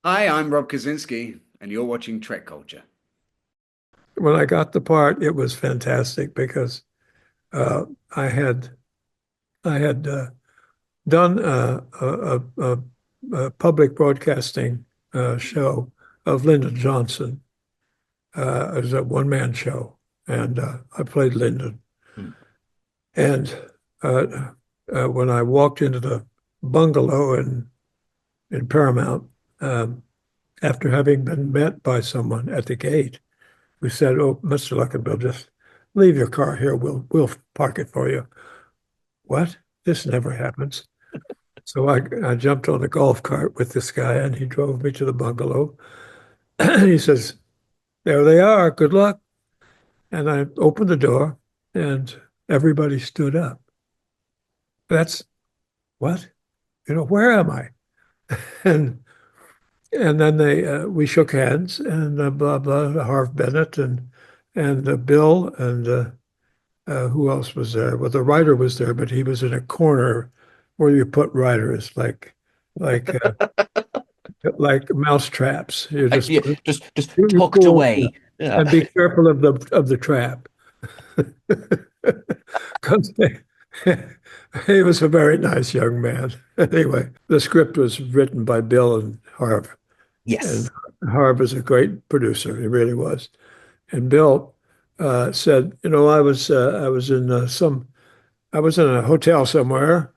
Hi, I'm Rob Kaczynski, and you're watching Trek Culture. When I got the part, it was fantastic because uh, I had I had done a public broadcasting show of Lyndon Johnson as a one-man show, and I played Lyndon. Hmm. And uh, when I walked into the bungalow in Paramount, um, after having been met by someone at the gate who said, "Oh, Mr. Luckinbill, just leave your car here. We'll park it for you." What? This never happens. So I jumped on a golf cart with this guy and he drove me to the bungalow. He says, "There they are. Good luck." And I opened the door and everybody stood up. That's what? Where am I? And and then we shook hands and blah blah Harv Bennett and Bill and who else was there? Well, the writer was there, but he was in a corner where you put writers like uh, like mouse traps. You just Yeah, put just you tucked pull away. Yeah. and be careful of the trap because he was a very nice young man. Anyway, the script was written by Bill and Harv, and Yes. Harv was a great producer. He really was. And Bill said, I was in I was in a hotel somewhere,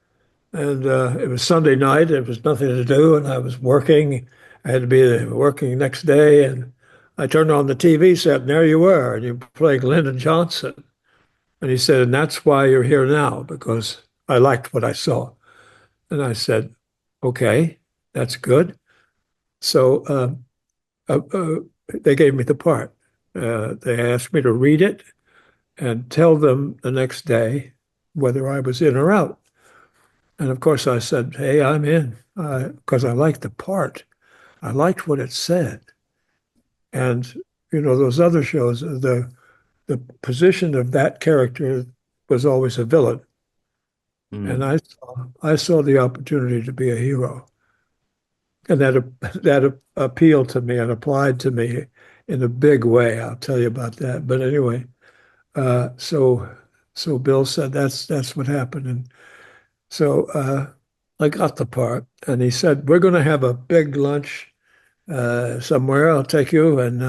and it was Sunday night. There was nothing to do, and I was working. I had to be working next day, and I turned on the TV set, and there you were, and you were playing Lyndon Johnson. And he said, and that's why you're here now, because I liked what I saw. And I said, okay, that's good. So they gave me the part. They asked me to read it and tell them the next day whether I was in or out. And of course, I said, "Hey, I'm in," because I liked the part. I liked what it said. And those other shows, the position of that character was always a villain, and Mm. I saw the opportunity to be a hero, and that appealed to me and applied to me in a big way. I'll tell you about that. But anyway, uh, so so Bill said that's what happened, and so I got the part, and he said, "We're going to have a big lunch somewhere. I'll take you, and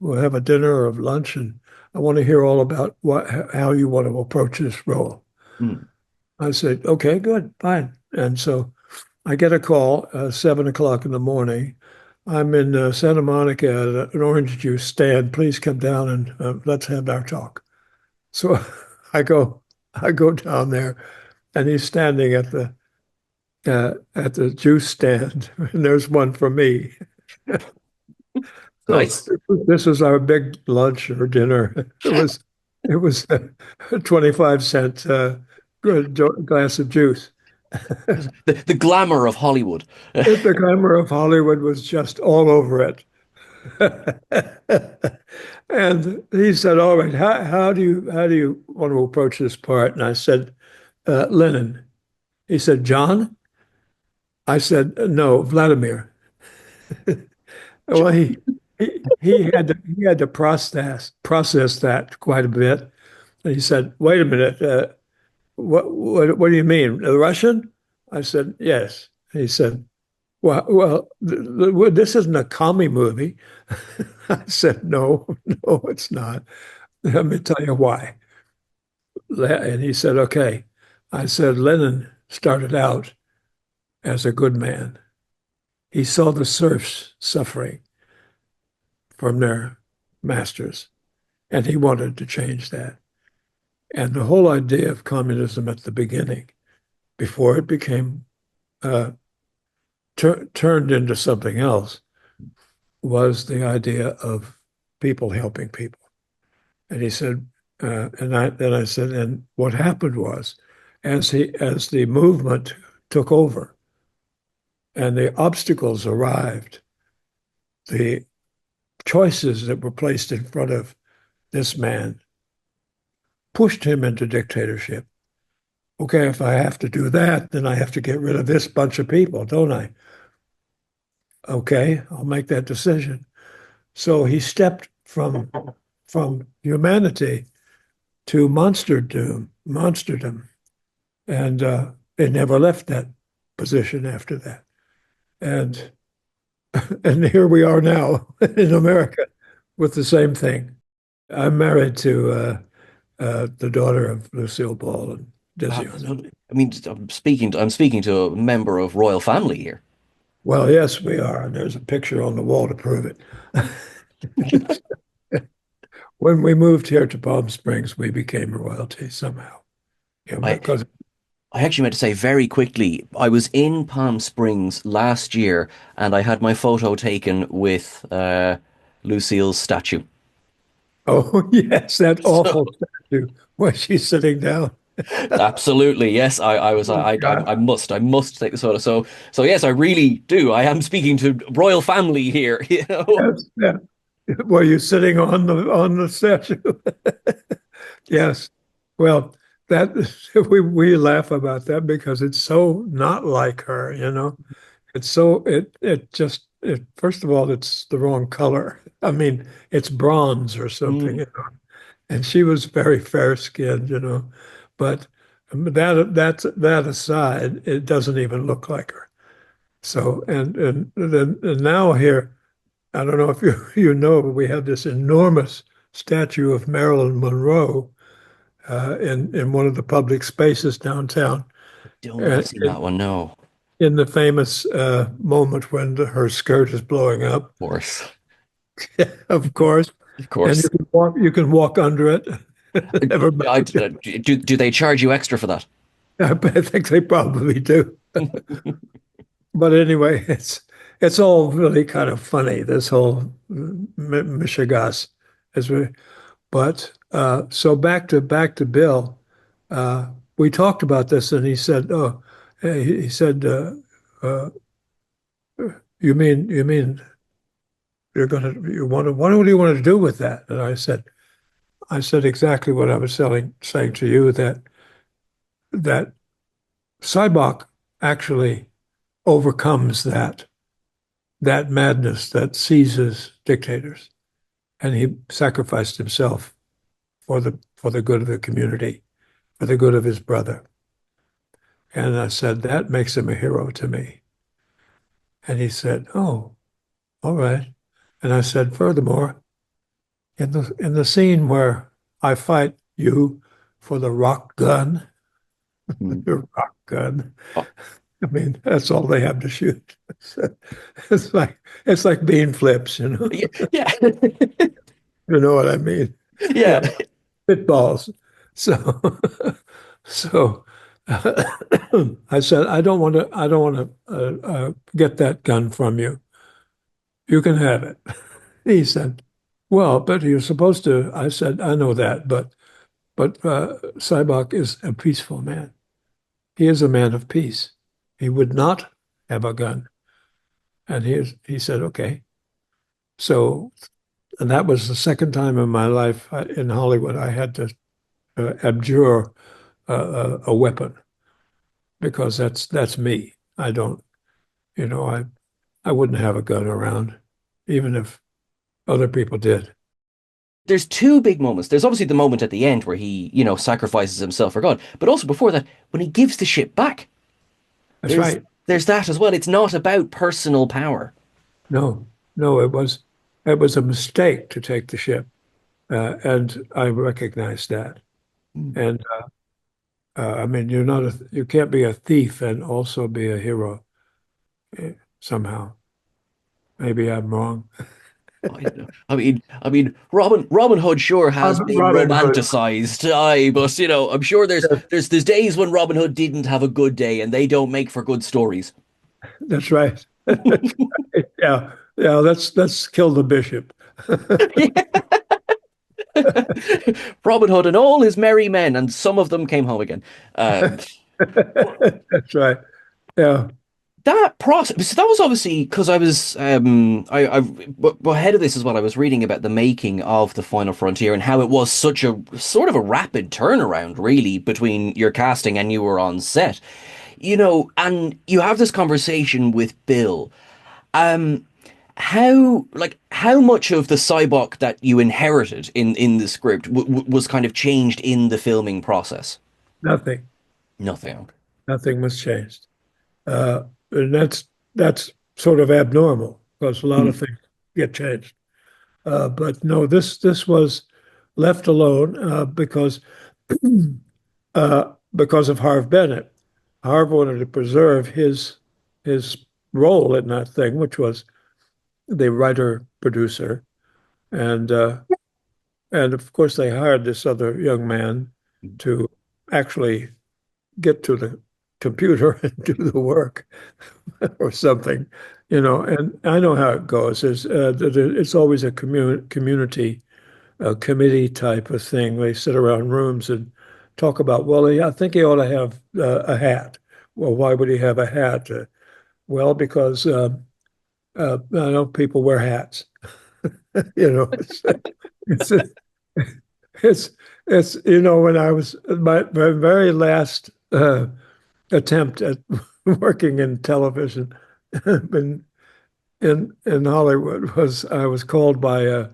we'll have a dinner or lunch, and I want to hear all about how you want to approach this role." Mm. I said, "Okay, good, fine." And so I get a call 7 o'clock in the morning. I'm in Santa Monica at an orange juice stand. Please come down and let's have our talk. So I go, I go down there, and he's standing at the juice stand, and there's one for me. So Nice. this was our big lunch or dinner. It was a 25-cent glass of juice. The glamour of Hollywood. The glamour of Hollywood was just all over it. And he said, "All right, how do you want to approach this part?" And I said, "Lennon." He said, "John?" I said, "No, Vladimir." Well, he had to process that quite a bit. And he said, "Wait a minute, what do you mean, the Russian?" I said, "Yes." He said, "Well, this isn't a commie movie." I said, "No, no, it's not. Let me tell you why." And he said, "Okay." I said, "Lenin started out as a good man. He saw the serfs suffering from their masters, and he wanted to change that. And the whole idea of communism at the beginning, before it became turned into something else, was the idea of people helping people." And he said, and I said, and what happened was, as the movement took over and the obstacles arrived, the choices that were placed in front of this man pushed him into dictatorship. Okay, if I have to do that, then I have to get rid of this bunch of people, don't I? Okay, I'll make that decision. So he stepped from humanity to monsterdom, and it never left that position after that. And and here we are now in America with the same thing. I'm married to the daughter of Lucille Ball and Dizzy Arnett. Absolutely. I mean, I'm speaking to a member of royal family here. Well, yes, we are, and there's a picture on the wall to prove it. When we moved here to Palm Springs, we became royalty somehow. Yeah, I because I actually meant to say very quickly, I was in Palm Springs last year and I had my photo taken with Lucille's statue. oh yes, that So awful statue where she's sitting down. absolutely, yes, I was Oh God. I must take this photo. So yes, I really do. I am speaking to royal family here, you know. Yes, yeah. Were you sitting on the statue? Yes. Well, that we laugh about that because it's so not like her, you know. It's so it just it first of all, it's the wrong color. I mean, it's bronze or something, Mm. you know. And she was very fair skinned, you know. But that aside, it doesn't even look like her. So and now here, I don't know if you know, but we have this enormous statue of Marilyn Monroe in one of the public spaces downtown, Don't know if uh, I've seen that in, one. No, of in the famous moment when her skirt is blowing up, course, of course, of and course. you can walk under it. Never mind. Do they charge you extra for that? I think they probably do. But anyway, it's all really kind of funny, this whole Michigas as we but so back to Bill. We talked about this and he said, "Oh, he said, uh, you mean you want to what do you want to do with that?" And I said exactly what I was saying to you that Sybok actually overcomes that madness that seizes dictators, and he sacrificed himself for the good of the community, for the good of his brother. And I said, that makes him a hero to me. And he said, oh, all right. And I said, furthermore, in the scene where I fight you for the rock gun, Mm. the rock gun, Oh, I mean, that's all they have to shoot. It's like it's like bean flips, you know. yeah, yeah, You know what I mean? yeah. Yeah, spitballs. So, so I said, I don't want to get that gun from you. You can have it. He said, well, but you're supposed to. I said, I know that, but Sybok is a peaceful man. He is a man of peace. He would not have a gun. And he said, okay. So, and that was the second time in my life in Hollywood I had to abjure a weapon because that's me. I don't, I wouldn't have a gun around, even if other people did. There's two big moments. There's obviously the moment at the end where he, sacrifices himself for God, but also before that, when he gives the ship back. That's There's right. there's that as well. It's not about personal power. No, no, it was a mistake to take the ship, and I recognize that. Mm. And I mean, you can't be a thief and also be a hero somehow. Maybe I'm wrong. I don't know. Robin Hood sure has been Robin Hood. romanticized, aye, but I'm sure there's Yes, there's there's days when Robin Hood didn't have a good day, and they don't make for good stories. that's right. Yeah, yeah. Let's kill the bishop. Robin Hood and all his merry men, and some of them came home again. Um, That's right. Yeah. that process, so that was obviously because I was well, ahead of this as well. I was reading about the making of the Final Frontier and how it was such a sort of a rapid turnaround, really, between your casting and you were on set. And you have this conversation with Bill, Um, how much of the Sybok that you inherited in the script was kind of changed in the filming process? Nothing, Nothing. nothing was changed. And that's sort of abnormal because a lot of Hmm. things get changed. But no, this was left alone because of Harv Bennett. Harv wanted to preserve his role in that thing, which was the writer producer, and and of course they hired this other young man to actually get to the computer and do the work or something, you know. And I know how it goes. It's always a community a committee type of thing. They sit around rooms and talk about, well, I think he ought to have a hat. Well, why would he have a hat? Well, because I know people wear hats. You know, it's it's you know, when I was my very last attempt at working in television in Hollywood was I was called by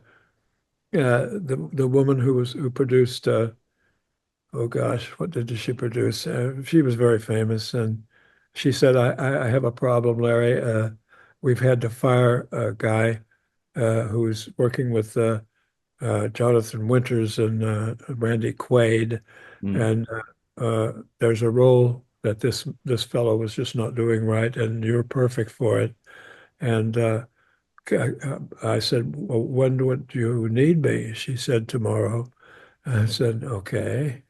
the woman who produced oh gosh, what did she produce? She was very famous, and she said, I have a problem, Larry. We've had to fire a guy who's working with Jonathan Winters and Randy Quaid, Mm. and there's a role that this fellow was just not doing right, and you're perfect for it. And I said, well, when would you need me? She said, tomorrow. I said, okay.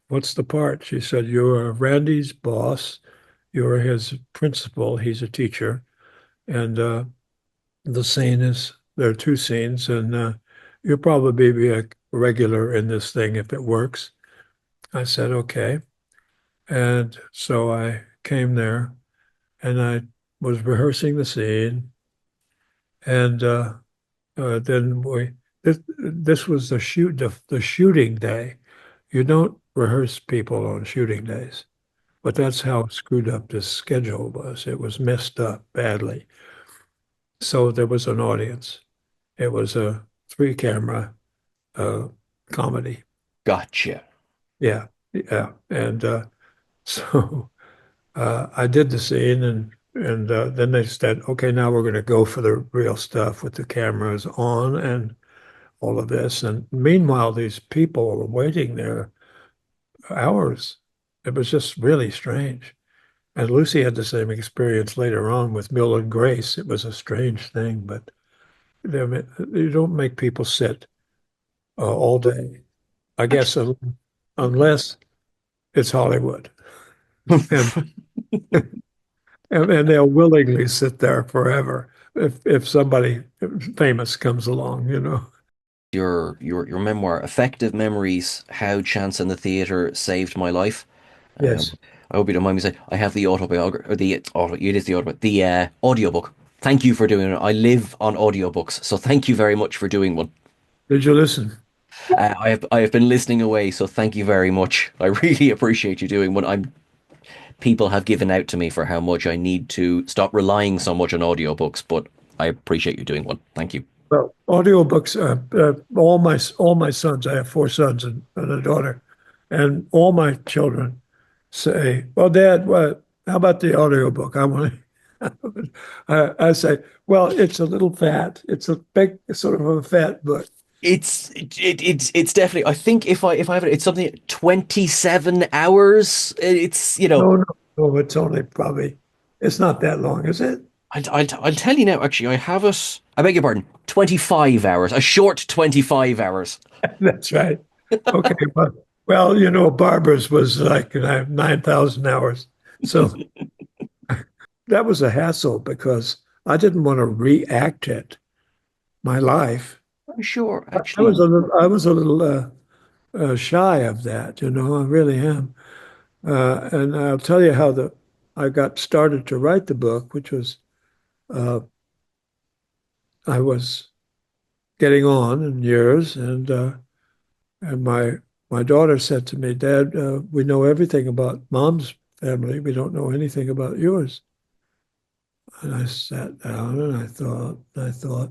What's the part? She said, you're Randy's boss. You're his principal. He's a teacher. And the scene is, there are two scenes, and you'll probably be a regular in this thing if it works. I said, okay. And so I came there and I was rehearsing the scene. And then this was the shooting day. You don't rehearse people on shooting days. But that's how screwed up this schedule was. It was messed up badly. So there was an audience. It was a three camera uh, comedy. Gotcha. Yeah, yeah. And so I did the scene, and then they said, okay, now we're going to go for the real stuff with the cameras on and all of this. And meanwhile, these people were waiting there hours. It was just really strange. And Lucy had the same experience later on with Mill and Grace. It was a strange thing, but you don't make people sit all day, I guess, unless it's Hollywood, and, and they'll willingly sit there forever if somebody famous comes along, you know. Your memoir, Effective Memories: How Chance and the Theater Saved My Life. Um, Yes. I hope you don't mind me saying I have the autobiography, or the auto, it is the auto, the audiobook. Thank you for doing it. I live on audiobooks, so thank you very much for doing one. Did you listen? I have been listening away, so thank you very much. I really appreciate you doing one. People have given out to me for how much I need to stop relying so much on audiobooks, but I appreciate you doing one. Thank you. Well, audiobooks, all my sons, I have four sons and a daughter, and all my children say, "Well, Dad, what? How about the audiobook? I want to." I say, "Well, it's a little fat. It's a big, sort of a fat book." It's definitely. I think if I have it, it's something 27 hours. No, no, no. It's only probably. It's not that long, is it? I'll tell you now. Actually, I have it. I beg your pardon. 25 hours. A short 25 hours. That's right. Okay, well, you know, Barbara's was like 9,000 hours, so that was a hassle because I didn't want to react it my life. I'm sure. I Actually, was a little shy of that, you know. I really am. And I'll tell you how the I got started to write the book, which was uh, I was getting on in years, and my daughter said to me, "Dad, we know everything about Mom's family. We don't know anything about yours." And I sat down and I thought,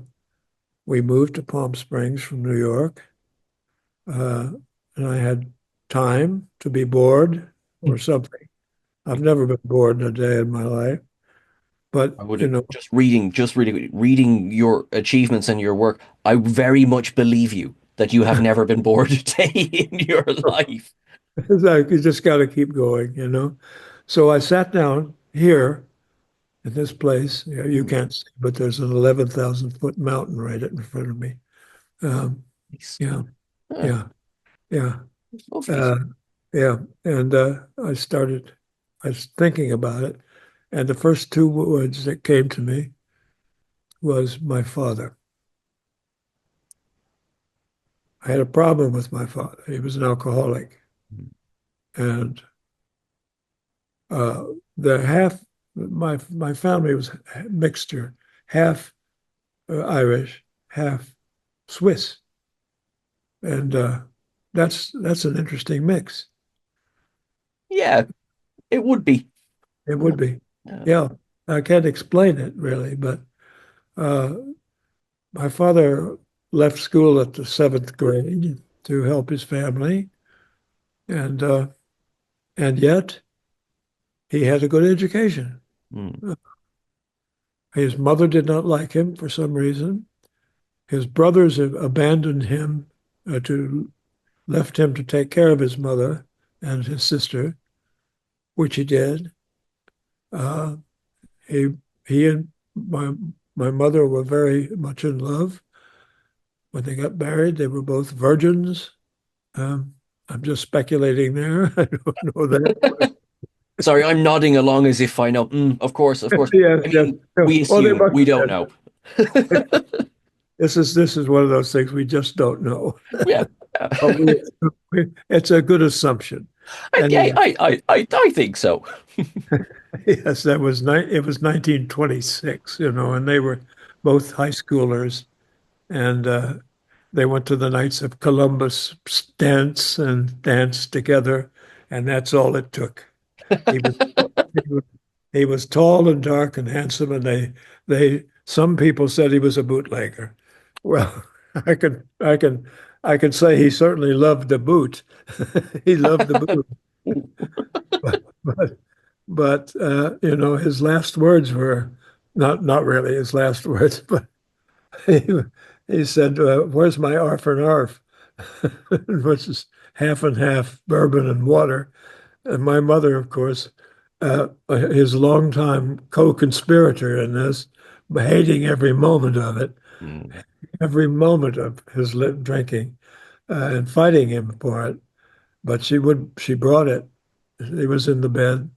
we moved to Palm Springs from New York, uh, and I had time to be bored or something. I've never been bored in a day in my life, but I would just reading your achievements and your work. I very much believe you that you have never been bored a day in your life. it's like you just got to keep going. So I sat down here in this place. You Mm, can't see, but there's an 11,000-foot mountain right in front of me. Um, nice. yeah, Yeah, yeah, yeah, it's lovely. uh, yeah. And I was thinking about it, and the first two words that came to me was my father. I had a problem with my father. He was an alcoholic, and uh, the half my family was a mixture, half Irish, half Swiss, and that's an interesting mix. Yeah, it would be. It Yeah. would be. Yeah. Yeah, I can't explain it really, but uh, my father left school at the seventh grade to help his family, and uh, and yet he had a good education. Mm. His mother did not like him for some reason. His brothers have abandoned him to left him to take care of his mother and his sister, which he did. Uh, he he and my mother were very much in love. When they got married, they were both virgins. Um, I'm just speculating there. I don't know that. Sorry, I'm nodding along as if I know. Mm, of course, of course. Yes, I yes. mean, we Well, they assume, must we don't have know. this is one of those things we just don't know. Yeah. But it's a good assumption. Yeah, Anyway, I think so. yes, it was 1926, and they were both high schoolers, and they went to the Knights of Columbus dance and danced together, and that's all it took. He was he was, he was tall and dark and handsome, and some people said he was a bootlegger. Well, I can I can I can say he certainly loved the boot. He loved the boot, but but, but his last words were not really his last words, but he he said, "Where's my arf and arf?" which is half and half bourbon and water. And my mother, of course, his longtime co-conspirator in this, hating every moment of it, Mm, every moment of his drinking, and fighting him for it. But she brought it. He was in the bed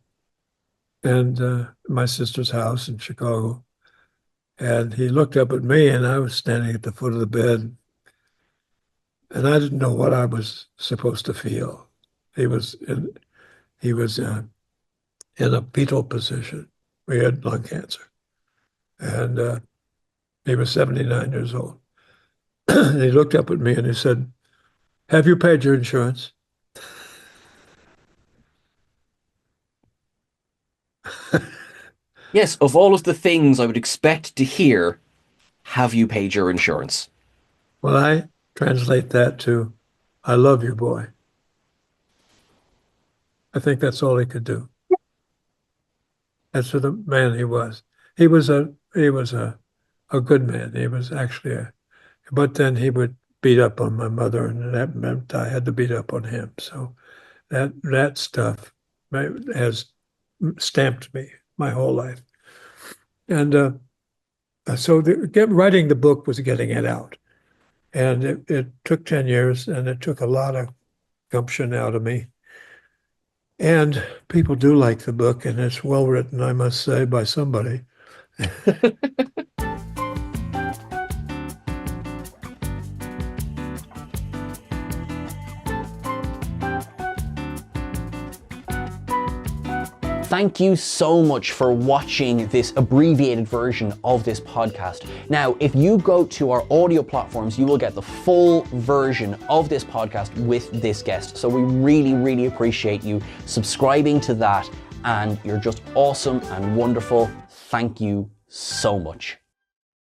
and my sister's house in Chicago. And he looked up at me, and I was standing at the foot of the bed, and I didn't know what I was supposed to feel. He was in, he was in a fetal position. We had lung cancer, and he was 79 years old. And he looked up at me and he said, "Have you paid your insurance?" yes, of all of the things I would expect to hear, have you paid your insurance? Well, I translate that to, "I love you, boy." I think that's all he could do. That's the man he was. He was a good man. He was actually but then he would beat up on my mother, and that meant I had to beat up on him. So that stuff has stamped me my whole life. And so writing the book was getting it out. And it took 10 years, and it took a lot of gumption out of me. And people do like the book, and it's well written, I must say, by somebody. Thank you so much for watching this abbreviated version of this podcast. Now, if you go to our audio platforms, you will get the full version of this podcast with this guest. So we really, really appreciate you subscribing to that, and you're just awesome and wonderful. Thank you so much.